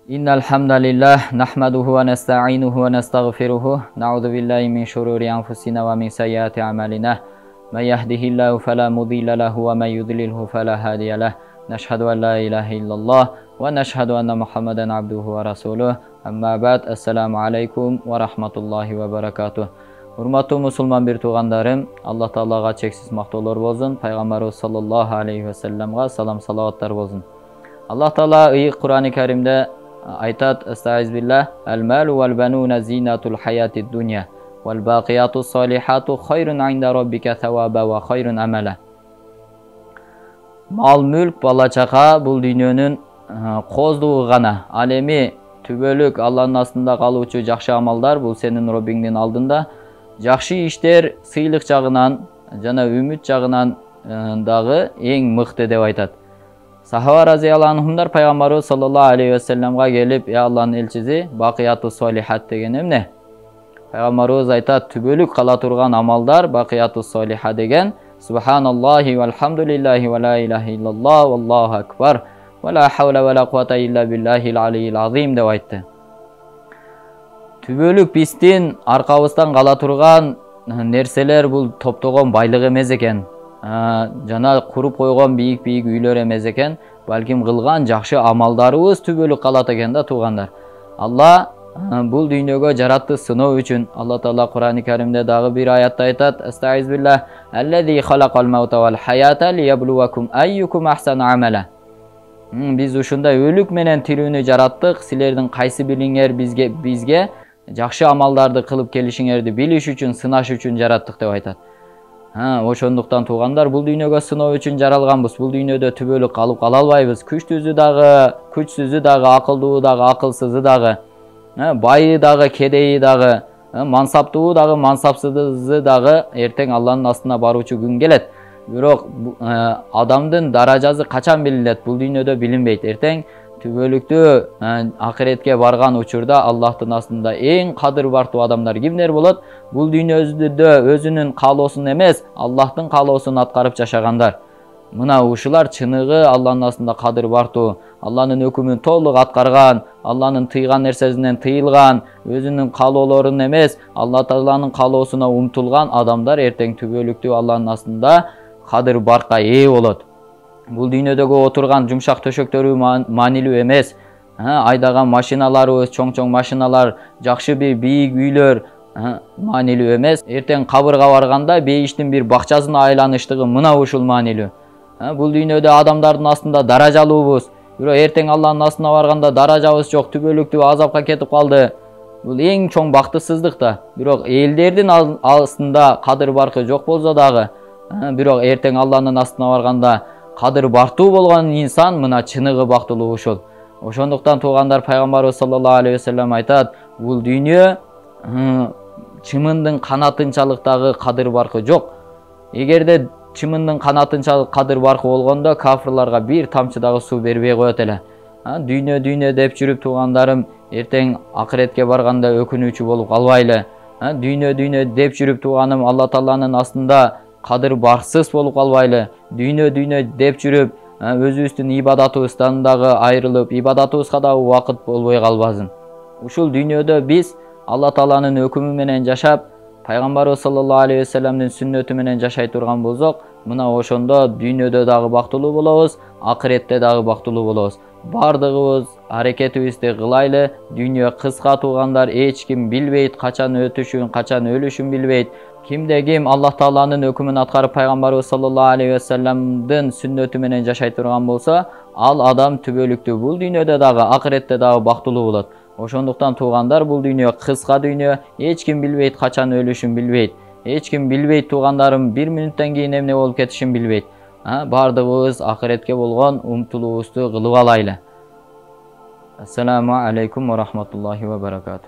Innal hamdalillah nahmaduhu wa nasta'inuhu wa nastaghfiruhu na'udzu billahi min shururi anfusina wa min sayyiati a'malina may yahdihillahu fala mudilla lahu wa may yudlilhu fala hadiya lahu nashhadu an la ilaha illallah wa nashhadu anna muhammadan abduhu wa rasuluh amma ba'd assalamu alaikum wa rahmatullahi wa barakatuh. Урматтуу мусулман бир туугандарым, Аллах Таалага чексиз мактоолор болсун, пайгамбарыбыз саллаллаху алейхи ва салламга салам салаваттар болсун. Аллах Таала ыйык Кур'ани Каримде айтат: "Астагиз билlah, al-malu wal-banuna zinatul hayatid dunya, wal-baqiyatus salihatu khayrun 'inda rabbika thawaba wa khayrun amala." Мал мүлк, бала чака бул дүйнөнүн коздугу гана. Ал эми түбөлүк Алланын астында калуучу жакшы амалдар бул сенин Роббиңдин алдында. Жакшы иштер сыйлык жагынан жана үмүт жагынан дагы эң мыкты деп айтат. Сахаба разияллаху анхумдар пайгамбарыбыз саллаллаху алейхи ва салламга келип: "Я Алланын элчиси, бакияту солихат деген эмне?" Пайгамбарыбыз айтат: "Түбөлүк кала турган амалдар бакияту солиха деген субханаллахи валхамдулиллахи ва ла илаха иллаллах валлаху акбар ва ла хавла ва ла куввата илля биллахил алийил азим" деп айтты. Түбөлүк биздин аркабыздан кала турган нерселер бул топтогон байлык эмес экен. Жана куруп койгон бийик үйлөр эмес экен, балким кылган жакшы амалдарыбыз түбөлүк калат экен да туугандар. Алла бул дүйнөгө жаратты сыноо үчүн. Алла Таала Кур'ани Каримде дагы бир аятта айтат: "Астагиз билlah, аллази халакал маута вал хаята лияблуакум айюкум ахсану амала." Биз ушундай өлүк менен тирүүнү жараттык, силердин кайсы бириңер бизге жакшы амалдарды кылып келишиңерди билиш үчүн, сынаш үчүн жараттык деп айтат. Ошондуктан туугандар, бул дүйнөгө сыноо үчүн жаралганбыз. Бул дүйнөдө түбөлүк калып кала албайбыз. Күчтүүсү дагы, күчсүзү дагы, акылдуу дагы, акылсызы дагы, байы дагы, кедейи дагы, мансаптуу дагы, мансапсызы дагы эртең Алланын астына баруучу күн келет. Бирок адамдын даражасы качан билинет? Бул дүйнөдө билинбейт. Эртең түбөлүктүү акыретке барган учурда Аллахтын астында эң кадыр бартуу адамдар кимдер болот? Бул дүйнөдө өзүнүн каалоосун эмес, Аллахтын каалоосун аткарып жашагандар. Мына ушулар чыныгы Алланын астында кадыр бартуу, Алланын өкүмүн толук аткарган, Алланын тыйган нерсесинен тыйылган, өзүнүн каалоолорун эмес, Алла Тааланын каалоосуна умтулган адамдар эртең түбөлүктүү Алланын астында кадыр баркка ээ болот. Бул дүйнөдөгү отурган жумшак төшөктөрү маанилүү эмес. Айдаган машиналарыбыз, чоң машиналар, жакшы бир бийик үйлөр маанилүү эмес. Эртең кабырга барганда бейиштин бир бакчасына айланыштыгы мына ушул маанилүү. Бул дүйнөдө адамдардын астында даражалуубуз. Бирок эртең Алланын астына барганда даражабыз жок, түбөлүктүү азапка кетип калды. Бул эң чоң бактысыздык да. Бирок элдердин астында кадыр баркы жок болсо дагы, бирок эртең Алланын астына барганда кадыр бартуу болгон инсан мына чыныгы бактылуу ушул. Ошондуктан туугандар, пайгамбарыбыз саллаллаху алейхи ва саллям айтат: "Бул дүйнө чымындын канатынчалык дагы кадыр баркы жок. Эгерде чымындын канатынчалык кадыр баркы болгондо кафирларга бир тамчы дагы суу бербей коет эле." Дүйнө деп жүрүп туугандарым, эртең акыретке барганда өкүнүүчү болуп калбайлы. Дүйнө деп жүрүп тууганым, Алла Тааланын астында кадыр барсыз болуп калбайлы. Дүйнө деп жүрүп өзүбүздүн ибадатыбыздан дагы айрылып, ибадатыбызга дагы убакыт болбой калбасын. Ушул дүйнөдө биз Алла Тааланын өкүмү менен жашап, пайгамбарыбыз саллаллаху алейхи ва салламдын сүннөтү менен жашай турган болсок, мына ошондо дүйнөдө дагы бактылуу болобуз, акыретте дагы бактылуу болобуз. Бардыгыбыз аракетибизди кылайлы. Дүйнө кыска туугандар, эч ким билбейт, качан өтүшүн, качан өлүшүн билбейт. Кимде ким Аллах Тааланын өкүмүн аткарып пайгамбарыбыз саллаллаху алейхи ва салламдын сүннөтү менен жашай турган болсо, ал адам түбөлүктүү бул дүйнөдө дагы, акыретте дагы бактылуу болот. Ошондуктан туугандар, бул дүйнө кыска дүйнө, эч ким билбейт, качан өлүшүн билбейт. Эч ким билбейт туугандарым, бир мүнөттөн кийин эмне болуп кетишин билбейт. Бардыгыбыз акыретке болгон умтулуубузду кылып алайлы. Ассаламу алейкум ва рахматуллахи ва баракатух.